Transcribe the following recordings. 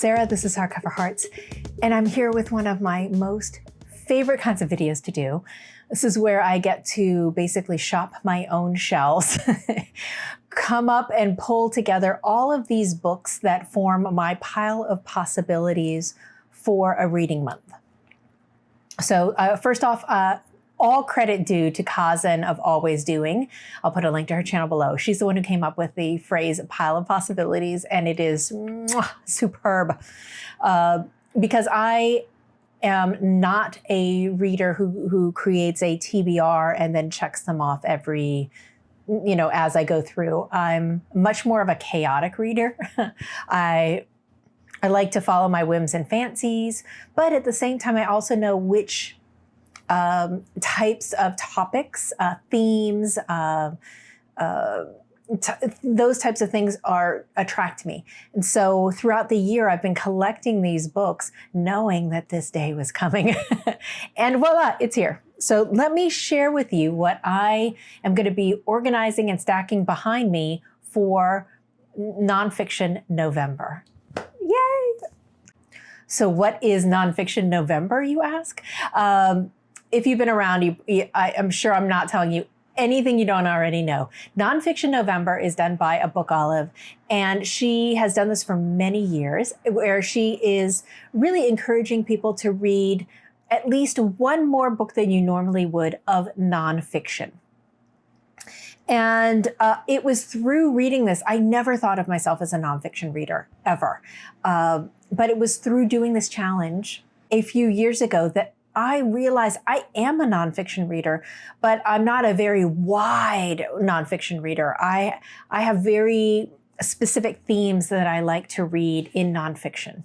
Sarah, this is Hardcover Hearts, and I'm here with one of my most favorite kinds of videos to do. This is where I get to basically shop my own shelves, come up and pull together all of these books that form my pile of possibilities for a reading month. So first off, all credit due to Kazan of Always Doing. I'll put a link to her channel below. She's the one who came up with the phrase pile of possibilities, and it is superb. Because I am not a reader who creates a TBR and then checks them off every, as I go through. I'm much more of a chaotic reader. I like to follow my whims and fancies, but at the same time, I also know which types of topics, themes, those types of things attract me. And so throughout the year, I've been collecting these books, knowing that this day was coming. And voila, it's here. So let me share with you what I am going to be organizing and stacking behind me for NonFiction November. Yay! So what is NonFiction November, you ask? If you've been around, I'm sure I'm not telling you anything you don't already know. NonFiction November is done by a book olive, and she has done this for many years, where she is really encouraging people to read at least one more book than you normally would of nonfiction. And it was through reading this, I never thought of myself as a nonfiction reader, ever. But it was through doing this challenge a few years ago that I realized I am a nonfiction reader, but I'm not a very wide nonfiction reader. I have very specific themes that I like to read in nonfiction.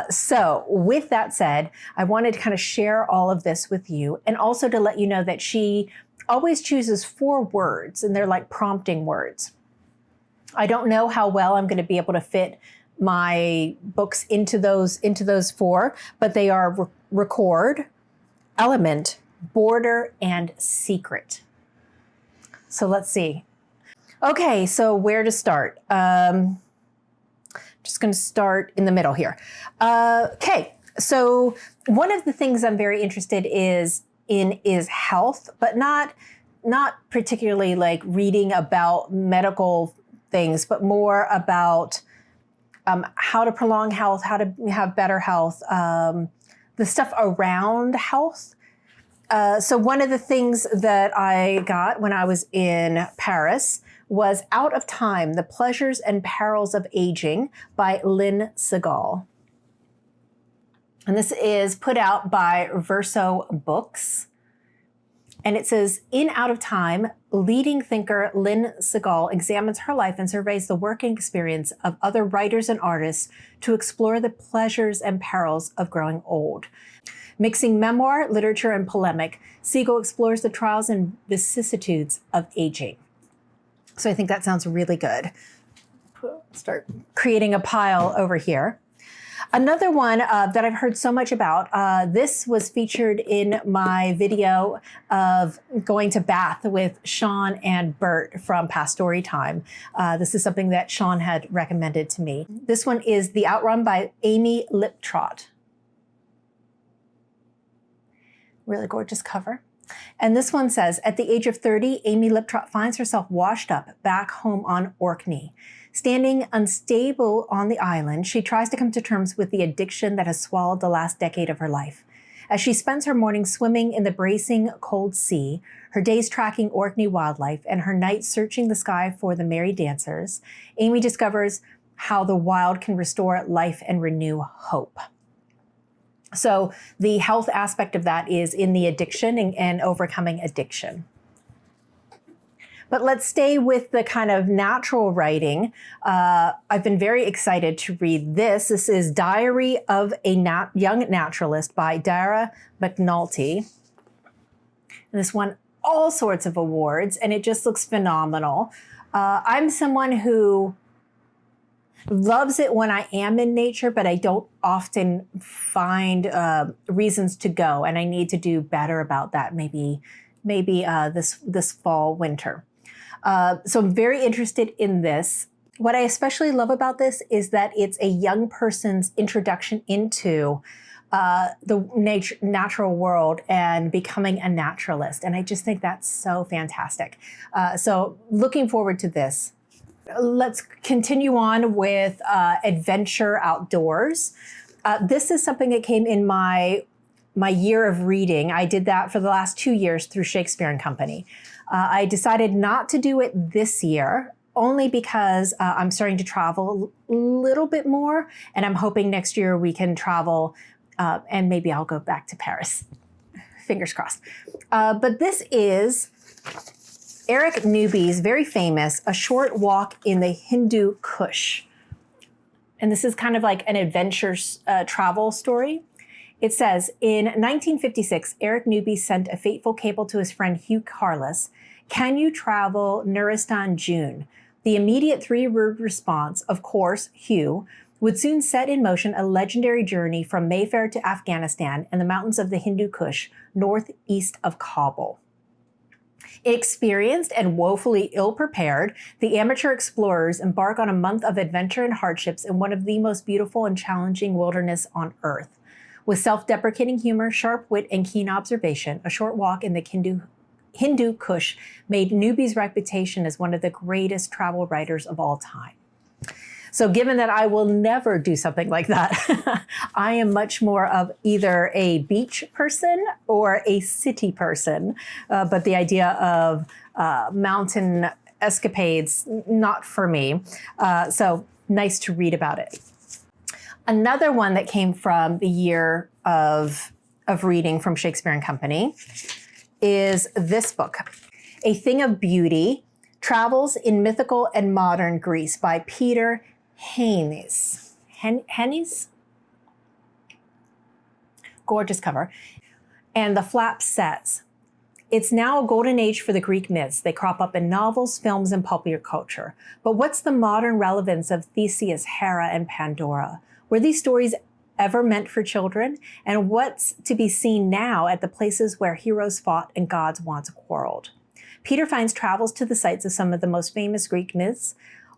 So with that said, I wanted to kind of share all of this with you, and also to let you know that she always chooses 4 words, and they're like prompting words. I don't know how well I'm going to be able to fit my books into those 4, but they are record, element, border, and secret. So let's see. Okay, so where to start? Just going to start in the middle here. Okay, so one of the things I'm very interested in is health, but not particularly like reading about medical things, but more about how to prolong health, how to have better health, the stuff around health. So one of the things that I got when I was in Paris was Out of Time, The Pleasures and Perils of Aging by Lynne Segal. And this is put out by Verso Books. And it says, in Out of Time, leading thinker Lynne Segal examines her life and surveys the working experience of other writers and artists to explore the pleasures and perils of growing old. Mixing memoir, literature, and polemic, Segal explores the trials and vicissitudes of aging. So I think that sounds really good. Start creating a pile over here. Another one that I've heard so much about, this was featured in my video of going to Bath with Sean and Bert from Past Story Time. This is something that Sean had recommended to me. This one is The Outrun by Amy Liptrot. Really gorgeous cover. And this one says, at the age of 30, Amy Liptrot finds herself washed up back home on Orkney. Standing unstable on the island, she tries to come to terms with the addiction that has swallowed the last decade of her life. As she spends her mornings swimming in the bracing cold sea, her days tracking Orkney wildlife, and her nights searching the sky for the merry dancers, Amy discovers how the wild can restore life and renew hope. So the health aspect of that is in the addiction and overcoming addiction. But let's stay with the kind of natural writing. I've been very excited to read this. This is Diary of a Young Naturalist by Dara McAnulty. And this won all sorts of awards, and it just looks phenomenal. I'm someone who loves it when I am in nature, but I don't often find reasons to go, and I need to do better about that maybe this fall, winter. So I'm very interested in this. What I especially love about this is that it's a young person's introduction into the natural world and becoming a naturalist. And I just think that's so fantastic. So looking forward to this. Let's continue on with Adventure Outdoors. This is something that came in my year of reading. I did that for the last 2 years through Shakespeare and Company. I decided not to do it this year, only because I'm starting to travel a little bit more, and I'm hoping next year we can travel, and maybe I'll go back to Paris. Fingers crossed. But this is Eric Newby's very famous A Short Walk in the Hindu Kush. And this is kind of like an adventure travel story. It says, in 1956, Eric Newby sent a fateful cable to his friend Hugh Carless, "Can you travel Nuristan June?" The immediate three-word response, of course, Hugh, would soon set in motion a legendary journey from Mayfair to Afghanistan and the mountains of the Hindu Kush, northeast of Kabul. Experienced and woefully ill-prepared, the amateur explorers embark on a month of adventure and hardships in one of the most beautiful and challenging wilderness on earth. With self-deprecating humor, sharp wit, and keen observation, A Short Walk in the Hindu Kush made Newby's reputation as one of the greatest travel writers of all time. So given that I will never do something like that, I am much more of either a beach person or a city person. But the idea of mountain escapades, not for me. So nice to read about it. Another one that came from the year of reading from Shakespeare and Company is this book, A Thing of Beauty, Travels in Mythical and Modern Greece by Peter Hennes. Hennes? Gorgeous cover. And the flap says, "It's now a golden age for the Greek myths. They crop up in novels, films, and popular culture. But what's the modern relevance of Theseus, Hera, and Pandora? Were these stories ever meant for children? And what's to be seen now at the places where heroes fought and gods once quarreled?" Peter finds travels to the sites of some of the most famous Greek myths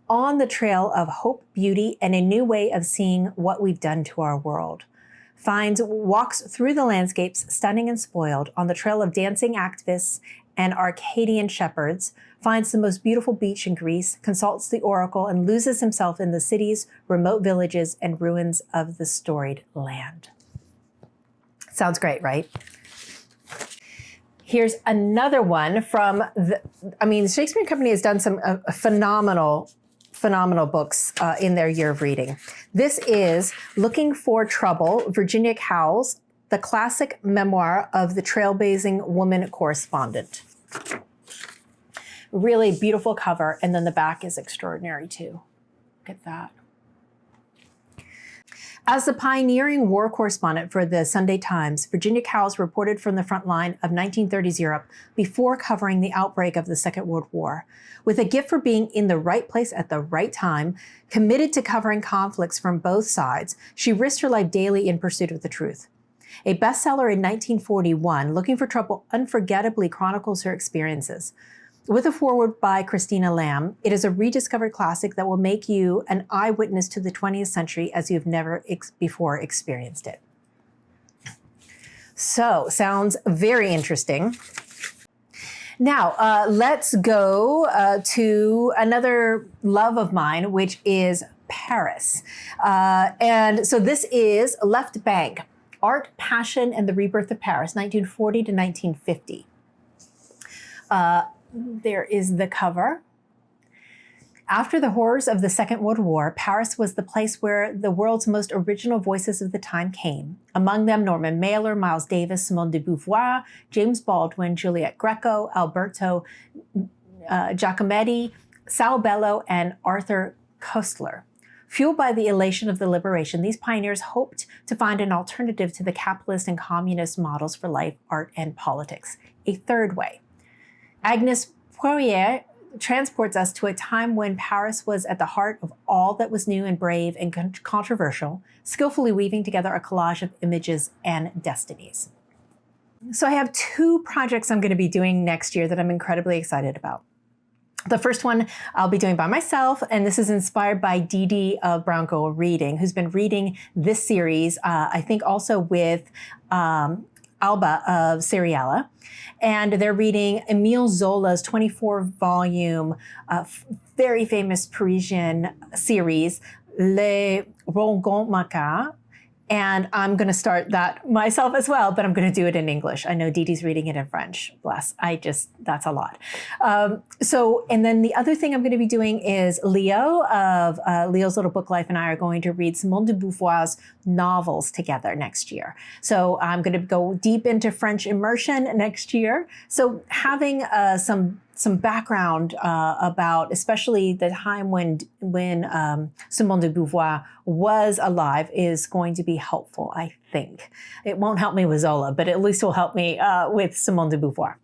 on the trail of hope, beauty, and a new way of seeing what we've done to our world. Walks through the landscapes, stunning and spoiled, on the trail of dancing activists and Arcadian shepherds, finds the most beautiful beach in Greece, consults the oracle, and loses himself in the cities, remote villages, and ruins of the storied land. Sounds great, right? Here's another one from the Shakespeare and Company has done some phenomenal books in their year of reading. This is Looking for Trouble, Virginia Cowles, the classic memoir of the trailblazing woman correspondent. Really beautiful cover, and then the back is extraordinary too. Look at that. As the pioneering war correspondent for the Sunday Times, Virginia Cowles reported from the front line of 1930s Europe before covering the outbreak of the Second World War. With a gift for being in the right place at the right time, committed to covering conflicts from both sides, she risked her life daily in pursuit of the truth. A bestseller in 1941, Looking for Trouble unforgettably chronicles her experiences. With a foreword by Christina Lamb, it is a rediscovered classic that will make you an eyewitness to the 20th century as you've never before experienced it. So, sounds very interesting. Now, let's go to another love of mine, which is Paris. And so this is Left Bank, Art, Passion, and the Rebirth of Paris, 1940 to 1950. There is the cover. After the horrors of the Second World War, Paris was the place where the world's most original voices of the time came. Among them, Norman Mailer, Miles Davis, Simone de Beauvoir, James Baldwin, Juliette Greco, Alberto Giacometti, Sal Bello, and Arthur Koestler. Fueled by the elation of the liberation, these pioneers hoped to find an alternative to the capitalist and communist models for life, art, and politics. A third way. Agnès Poirier transports us to a time when Paris was at the heart of all that was new and brave and controversial, skillfully weaving together a collage of images and destinies. So I have two projects I'm going to be doing next year that I'm incredibly excited about. The first one I'll be doing by myself, and this is inspired by Didi of Brown Girl Reading, who's been reading this series, I think also with Alba of Seriella. And they're reading Émile Zola's 24-volume, very famous Parisian series, Les Rongon-Macquart. And I'm going to start that myself as well, but I'm going to do it in English. I know Didi's reading it in French. Bless. That's a lot. And then the other thing I'm going to be doing is Leo of Leo's Little Book Life and I are going to read Simone de Beauvoir's novels together next year. So I'm going to go deep into French immersion next year. So having some background about especially the time when Simone de Beauvoir was alive is going to be helpful, I think. It won't help me with Zola, but at least will help me with Simone de Beauvoir.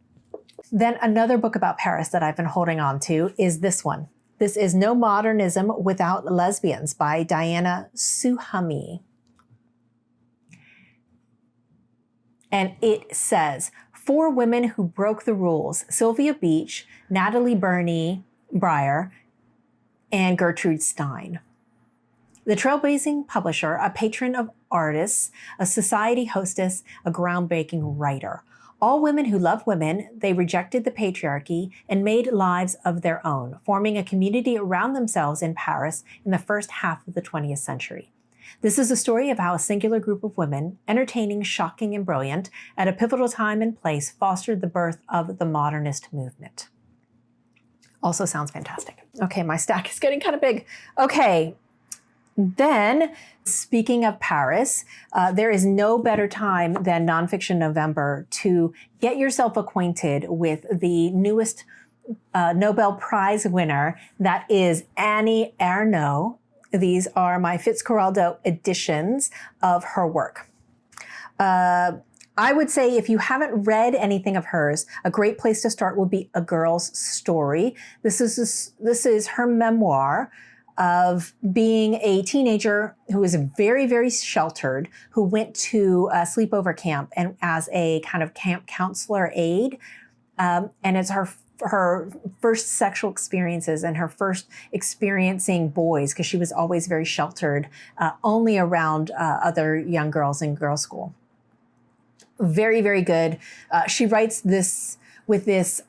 Then another book about Paris that I've been holding on to is this one. This is No Modernism Without Lesbians by Diana Souhami. And it says, 4 women who broke the rules: Sylvia Beach, Natalie Breyer, and Gertrude Stein. The Trailblazing publisher, a patron of artists, a society hostess, a groundbreaking writer. All women who love women, they rejected the patriarchy and made lives of their own, forming a community around themselves in Paris in the first half of the 20th century. This is a story of how a singular group of women, entertaining, shocking, and brilliant, at a pivotal time and place, fostered the birth of the modernist movement. Also sounds fantastic. Okay, my stack is getting kind of big. Okay, then speaking of Paris, there is no better time than NonFiction November to get yourself acquainted with the newest Nobel Prize winner, that is Annie Ernaux. These are my Fitzcarraldo editions of her work. I would say if you haven't read anything of hers, a great place to start would be A Girl's Story. This is her memoir of being a teenager who was very, very sheltered, who went to a sleepover camp and as a kind of camp counselor aide. And it's her first sexual experiences and her first experiencing boys, because she was always very sheltered, only around other young girls in girls' school. Very, very good. She writes this with this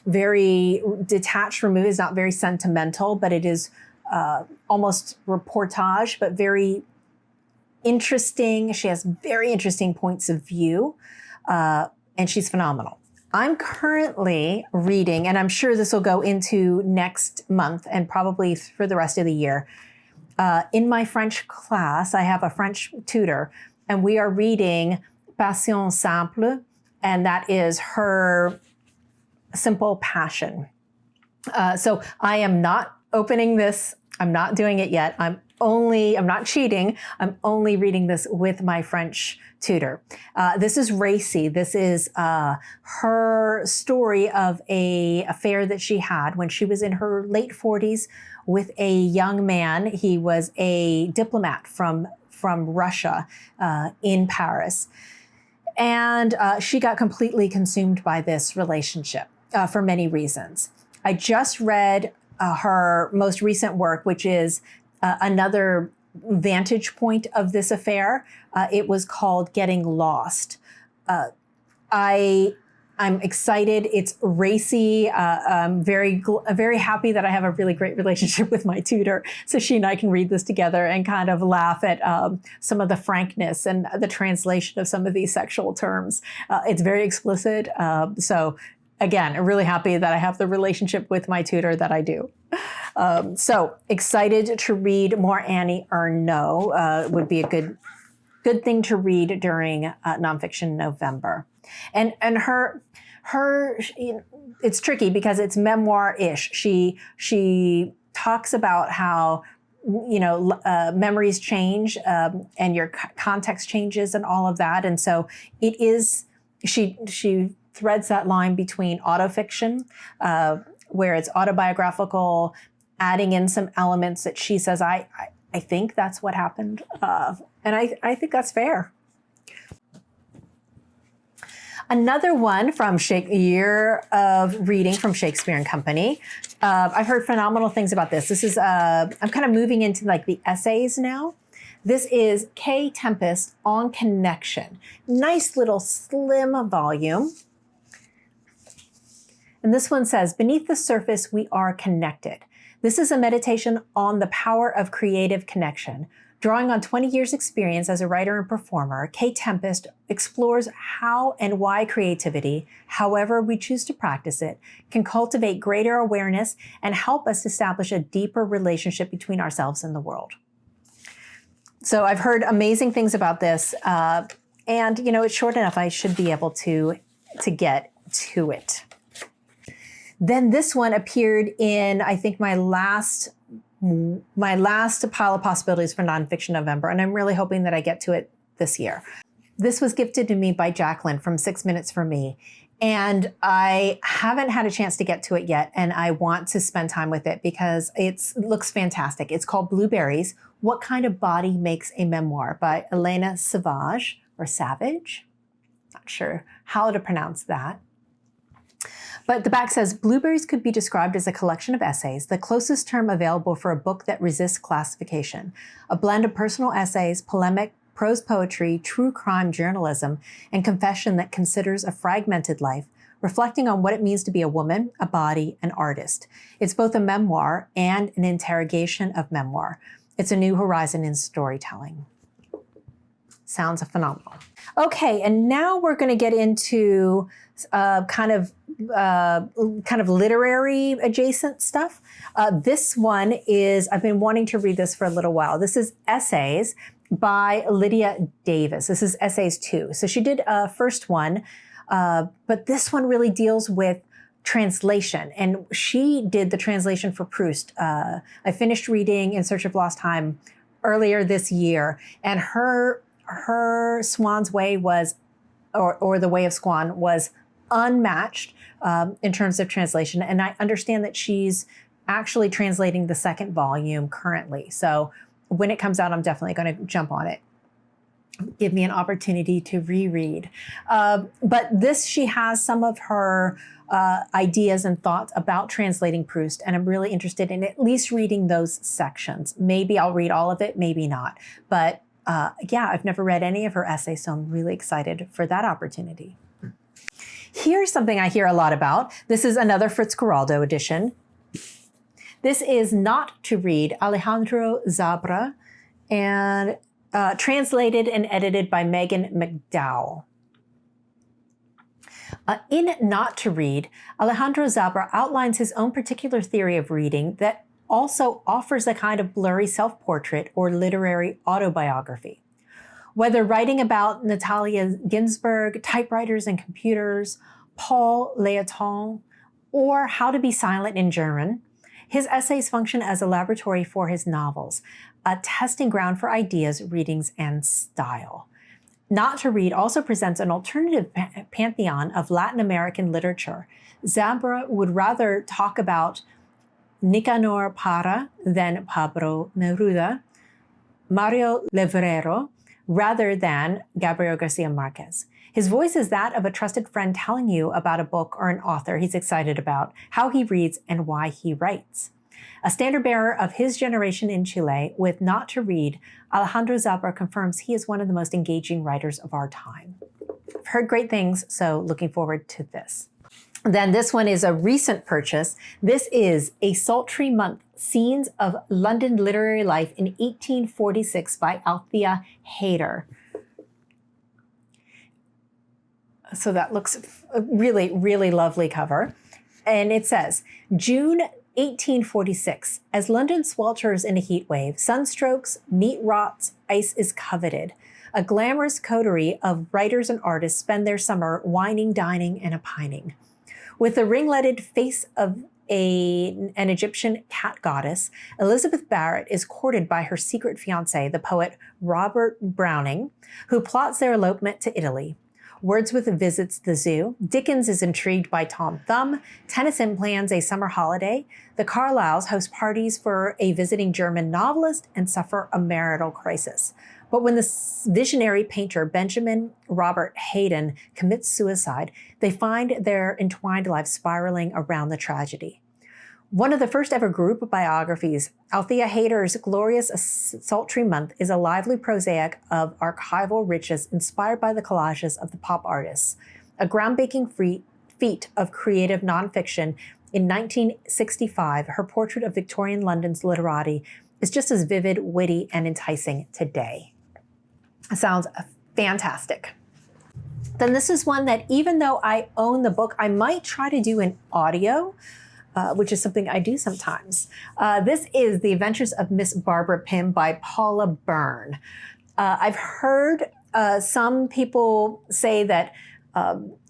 very detached, removed. It's not very sentimental, but it is almost reportage, but very interesting. She has very interesting points of view, and she's phenomenal. I'm currently reading, and I'm sure this will go into next month and probably for the rest of the year. In my French class, I have a French tutor, and we are reading Passion Simple, and that is her simple passion. So I am not opening this. I'm not doing it yet. I'm not cheating. I'm only reading this with my French tutor. This is racy. This is her story of an affair that she had when she was in her late 40s with a young man. He was a diplomat from Russia in Paris. And she got completely consumed by this relationship for many reasons. I just read her most recent work, which is another vantage point of this affair. It was called Getting Lost. I'm excited. It's racy. I'm very happy that I have a really great relationship with my tutor, so she and I can read this together and kind of laugh at some of the frankness and the translation of some of these sexual terms. It's very explicit. So again, I'm really happy that I have the relationship with my tutor that I do. So excited to read more Annie Ernaux. Would be a good thing to read during NonFiction November. And her, it's tricky because it's memoir-ish. She talks about how, memories change and your context changes and all of that. And so it is, she threads that line between autofiction, where it's autobiographical, adding in some elements that she says, I think that's what happened. And I think that's fair. Another one from Year of Reading from Shakespeare and Company. I've heard phenomenal things about this. This is, I'm kind of moving into like the essays now. This is K. Tempest on Connection. Nice little slim volume. And this one says, beneath the surface, we are connected. This is a meditation on the power of creative connection. Drawing on 20 years' experience as a writer and performer, K. Tempest explores how and why creativity, however we choose to practice it, can cultivate greater awareness and help us establish a deeper relationship between ourselves and the world. So I've heard amazing things about this, and you know, it's short enough. I should be able to get to it. Then this one appeared in, I think, my last pile of possibilities for NonFiction November, and I'm really hoping that I get to it this year. This was gifted to me by Jacqueline from 6 Minutes for Me, and I haven't had a chance to get to it yet, and I want to spend time with it because it looks fantastic. It's called Blueberries, What Kind of Body Makes a Memoir by Elena Savage, or Savage. Not sure how to pronounce that. But the back says, Blueberries could be described as a collection of essays, the closest term available for a book that resists classification. A blend of personal essays, polemic, prose poetry, true crime journalism, and confession that considers a fragmented life, reflecting on what it means to be a woman, a body, an artist. It's both a memoir and an interrogation of memoir. It's a new horizon in storytelling. Sounds phenomenal. Okay, and now we're going to get into kind of literary adjacent stuff. This one is, I've been wanting to read this for a little while. This is Essays by Lydia Davis. This is Essays 2. So she did a first one, but this one really deals with translation. And she did the translation for Proust. I finished reading In Search of Lost Time earlier this year, and her Swan's Way was, or The Way of Swan was unmatched in terms of translation. And I understand that she's actually translating the second volume currently. So when it comes out, I'm definitely going to jump on it. Give me an opportunity to reread. But this, she has some of her ideas and thoughts about translating Proust, and I'm really interested in at least reading those sections. Maybe I'll read all of it, maybe not. But yeah, I've never read any of her essays, so I'm really excited for that opportunity. Here's something I hear a lot about. This is another Fitzcarraldo edition. This is Not to Read, Alejandro Zabra, and translated and edited by Megan McDowell. In Not to Read, Alejandro Zabra outlines his own particular theory of reading that also offers a kind of blurry self-portrait or literary autobiography. Whether writing about Natalia Ginsburg, typewriters and computers, Paul Léoton, or how to be silent in German, his essays function as a laboratory for his novels, a testing ground for ideas, readings, and style. Not to Read also presents an alternative pantheon of Latin American literature. Zabra would rather talk about Nicanor Parra than Pablo Neruda, Mario Levrero, rather than Gabriel Garcia Marquez. His voice is that of a trusted friend telling you about a book or an author he's excited about, how he reads, and why he writes. A standard bearer of his generation in Chile, with Not to Read, Alejandro Zabra confirms he is one of the most engaging writers of our time. I've heard great things, so looking forward to this. Then this one is a recent purchase. This is A Sultry Month, Scenes of London Literary Life in 1846 by Althea Hayter. So that looks a really, really lovely cover. And it says, June 1846, as London swelters in a heat wave, sunstrokes, meat rots, ice is coveted. A glamorous coterie of writers and artists spend their summer wining, dining, and opining. With the ringletted face of an Egyptian cat goddess, Elizabeth Barrett is courted by her secret fiancé, the poet Robert Browning, who plots their elopement to Italy. Wordsworth visits the zoo. Dickens is intrigued by Tom Thumb. Tennyson plans a summer holiday. The Carlyles host parties for a visiting German novelist and suffer a marital crisis. But when the visionary painter Benjamin Robert Hayden commits suicide, they find their entwined lives spiraling around the tragedy. One of the first ever group biographies, Althea Hayter's Glorious Sultry Month, is a lively prosaic of archival riches inspired by the collages of the pop artists. A groundbreaking feat of creative nonfiction, in 1965, her portrait of Victorian London's literati is just as vivid, witty, and enticing today. Sounds fantastic. Then this is one that, even though I own the book, I might try to do an audio, which is something I do sometimes. This is The Adventures of Miss Barbara Pym by Paula Byrne. I've heard some people say that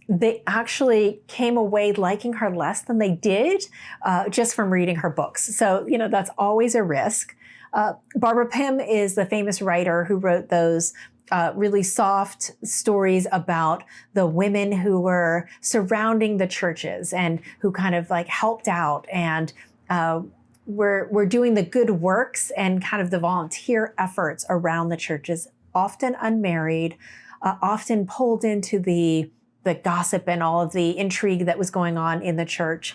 they actually came away liking her less than they did just from reading her books. So, that's always a risk. Barbara Pym is the famous writer who wrote those really soft stories about the women who were surrounding the churches and who kind of like helped out and were doing the good works and kind of the volunteer efforts around the churches, often unmarried, often pulled into the gossip and all of the intrigue that was going on in the church.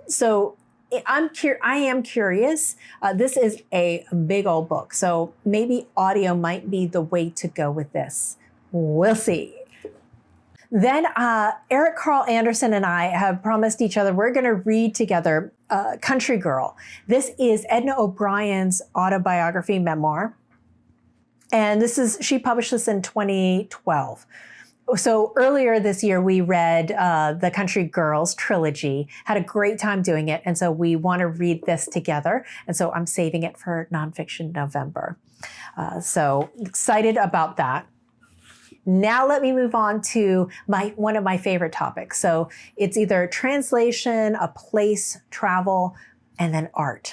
So I am curious. This is a big old book, so maybe audio might be the way to go with this. We'll see. Then Eric Carl Anderson and I have promised each other we're going to read together Country Girl. This is Edna O'Brien's autobiography memoir. And she published this in 2012. So earlier this year, we read the Country Girls trilogy, had a great time doing it. And so we want to read this together. And so I'm saving it for NonFiction November. So excited about that. Now let me move on to one of my favorite topics. So it's either translation, a place, travel, and then art.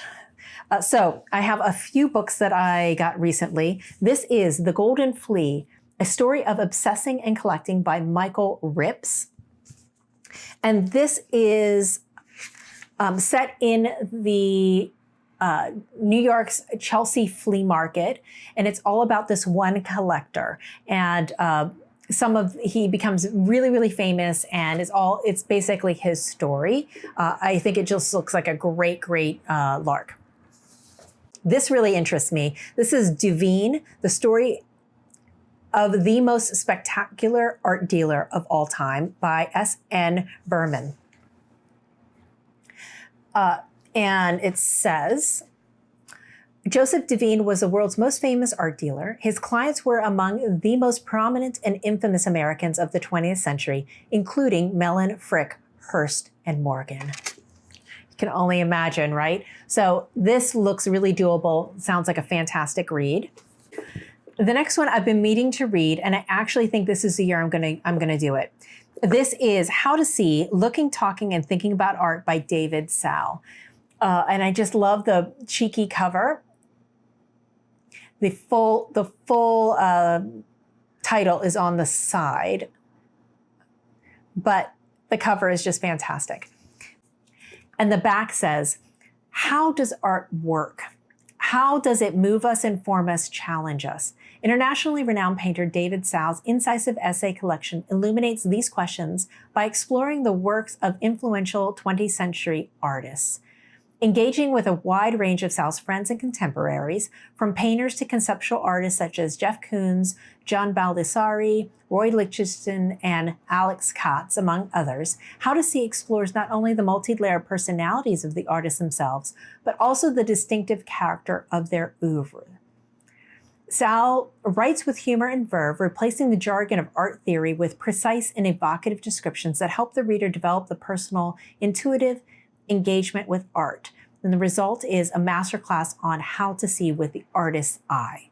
So I have a few books that I got recently. This is The Golden Flea, a story of obsessing and collecting by Michael Rips. And this is set in the New York's Chelsea flea market. And it's all about this one collector. And he becomes really, really famous, and it's basically his story. I think it just looks like a great lark. This really interests me. This is Devine, the story of the most spectacular art dealer of all time by S.N. Berman. And it says, Joseph Devine was the world's most famous art dealer. His clients were among the most prominent and infamous Americans of the 20th century, including Mellon, Frick, Hearst, and Morgan. You can only imagine, right? So this looks really doable. Sounds like a fantastic read. The next one I've been meaning to read, and I actually think this is the year I'm gonna do it. This is How to See, Looking, Talking, and Thinking About Art by David Sow. And I just love the cheeky cover. The full title is on the side, but the cover is just fantastic. And the back says, how does art work? How does it move us, inform us, challenge us? Internationally renowned painter David Sow's incisive essay collection illuminates these questions by exploring the works of influential 20th century artists. Engaging with a wide range of Sow's friends and contemporaries, from painters to conceptual artists such as Jeff Koons, John Baldessari, Roy Lichtenstein, and Alex Katz, among others, How to See explores not only the multi-layered personalities of the artists themselves, but also the distinctive character of their oeuvre. Sow writes with humor and verve, replacing the jargon of art theory with precise and evocative descriptions that help the reader develop the personal, intuitive engagement with art. And the result is a masterclass on how to see with the artist's eye.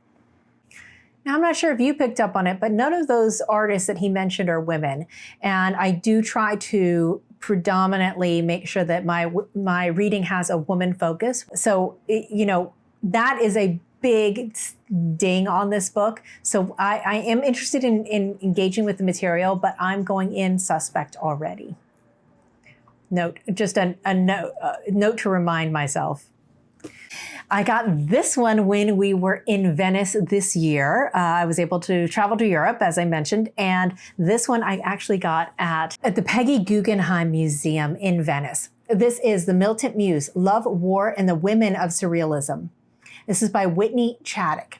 Now, I'm not sure if you picked up on it, but none of those artists that he mentioned are women. And I do try to predominantly make sure that my reading has a woman focus. So, that is a big ding on this book. So I am interested in engaging with the material, but I'm going in suspect already. Note to remind myself. I got this one when we were in Venice this year. I was able to travel to Europe, as I mentioned, and this one I actually got at the Peggy Guggenheim Museum in Venice. This is The Militant Muse, Love, War, and the Women of Surrealism. This is by Whitney Chadwick.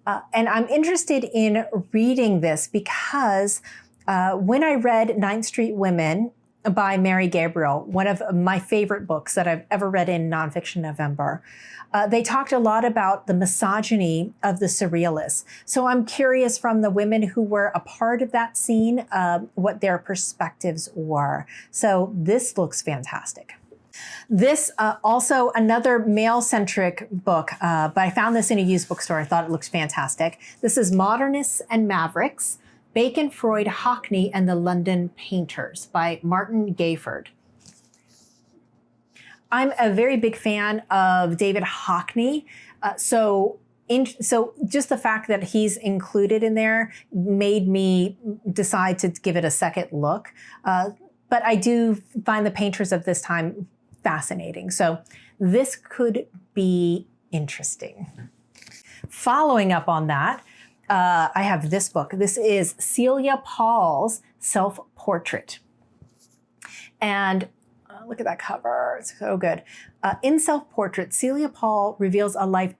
And I'm interested in reading this because when I read 9th Street Women by Mary Gabriel, one of my favorite books that I've ever read in NonFiction November, they talked a lot about the misogyny of the surrealists. So I'm curious from the women who were a part of that scene, what their perspectives were. So this looks fantastic. This also another male-centric book, but I found this in a used bookstore. I thought it looked fantastic. This is Modernists and Mavericks, Bacon, Freud, Hockney, and the London Painters by Martin Gayford. I'm a very big fan of David Hockney. So just the fact that he's included in there made me decide to give it a second look. But I do find the painters of this time fascinating. So this could be interesting. Following up on that, I have this book. This is Celia Paul's Self-Portrait. And look at that cover. It's so good. In Self-Portrait, Celia Paul reveals a life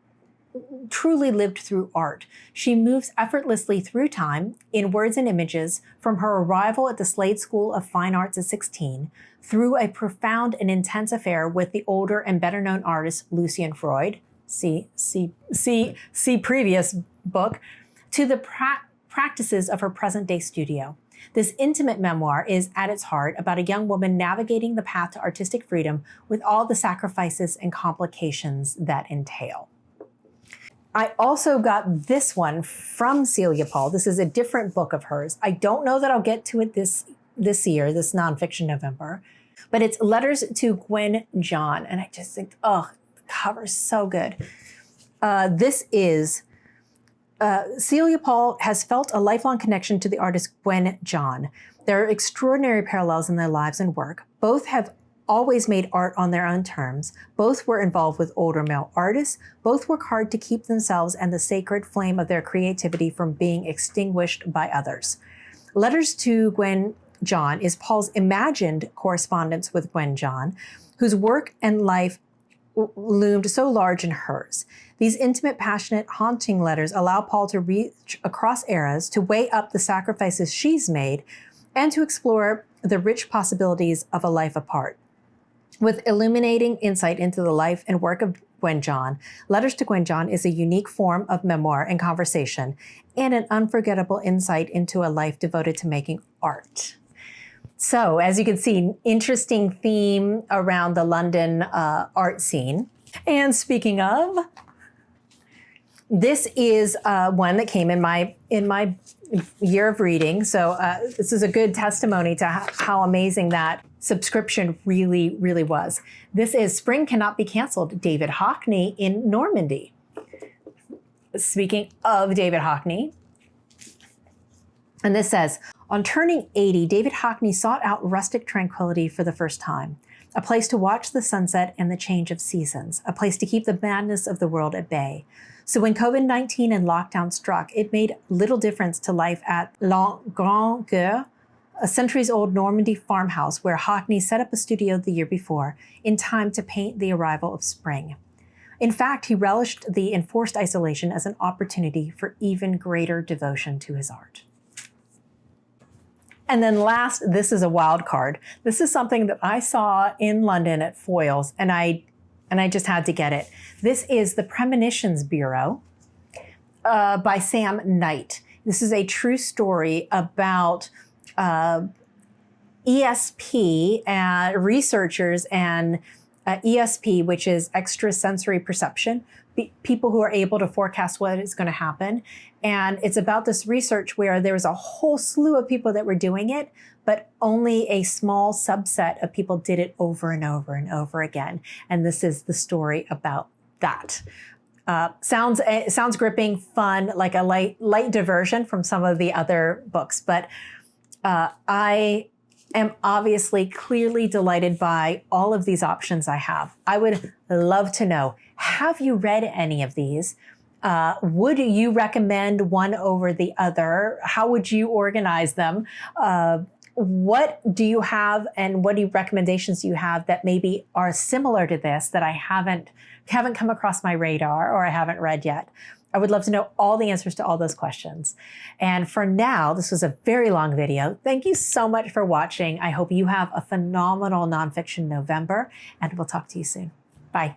truly lived through art. She moves effortlessly through time in words and images from her arrival at the Slade School of Fine Arts at 16 through a profound and intense affair with the older and better-known artist Lucian Freud, see previous book, to the practices of her present-day studio. This intimate memoir is, at its heart, about a young woman navigating the path to artistic freedom with all the sacrifices and complications that entail. I also got this one from Celia Paul. This is a different book of hers. I don't know that I'll get to it this year, this NonFiction November, but it's Letters to Gwen John. And I just think, oh, the cover's so good. This is Celia Paul has felt a lifelong connection to the artist Gwen John. There are extraordinary parallels in their lives and work. Both have always made art on their own terms. Both were involved with older male artists. Both work hard to keep themselves and the sacred flame of their creativity from being extinguished by others. Letters to Gwen John is Paul's imagined correspondence with Gwen John, whose work and life loomed so large in hers. These intimate, passionate, haunting letters allow Paul to reach across eras, to weigh up the sacrifices she's made, and to explore the rich possibilities of a life apart. With illuminating insight into the life and work of Gwen John, Letters to Gwen John is a unique form of memoir and conversation, and an unforgettable insight into a life devoted to making art. So, as you can see, interesting theme around the London art scene. And speaking of, this is one that came in my year of reading. So this is a good testimony to how amazing that subscription really, really was. This is Spring Cannot Be Canceled, David Hockney in Normandy. Speaking of David Hockney, and this says, on turning 80, David Hockney sought out rustic tranquility for the first time, a place to watch the sunset and the change of seasons, a place to keep the madness of the world at bay. So when COVID-19 and lockdown struck, it made little difference to life at La Grande Guerre, a centuries-old Normandy farmhouse where Hockney set up a studio the year before, in time to paint the arrival of spring. In fact, he relished the enforced isolation as an opportunity for even greater devotion to his art. And then last, this is a wild card. This is something that I saw in London at Foyles, and I just had to get it. This is the Premonitions Bureau by Sam Knight. This is a true story about ESP and researchers and ESP, which is extrasensory perception, people who are able to forecast what is going to happen. And it's about this research where there was a whole slew of people that were doing it, but only a small subset of people did it over and over and over again. And this is the story about that. Sounds gripping, fun, like a light diversion from some of the other books. But I am obviously clearly delighted by all of these options I have. I would love to know, have you read any of these? Would you recommend one over the other? How would you organize them? What do you have, and what recommendations do you have that maybe are similar to this that I haven't come across my radar or I haven't read yet? I would love to know all the answers to all those questions. And for now, this was a very long video. Thank you so much for watching. I hope you have a phenomenal Nonfiction November, and we'll talk to you soon. Bye.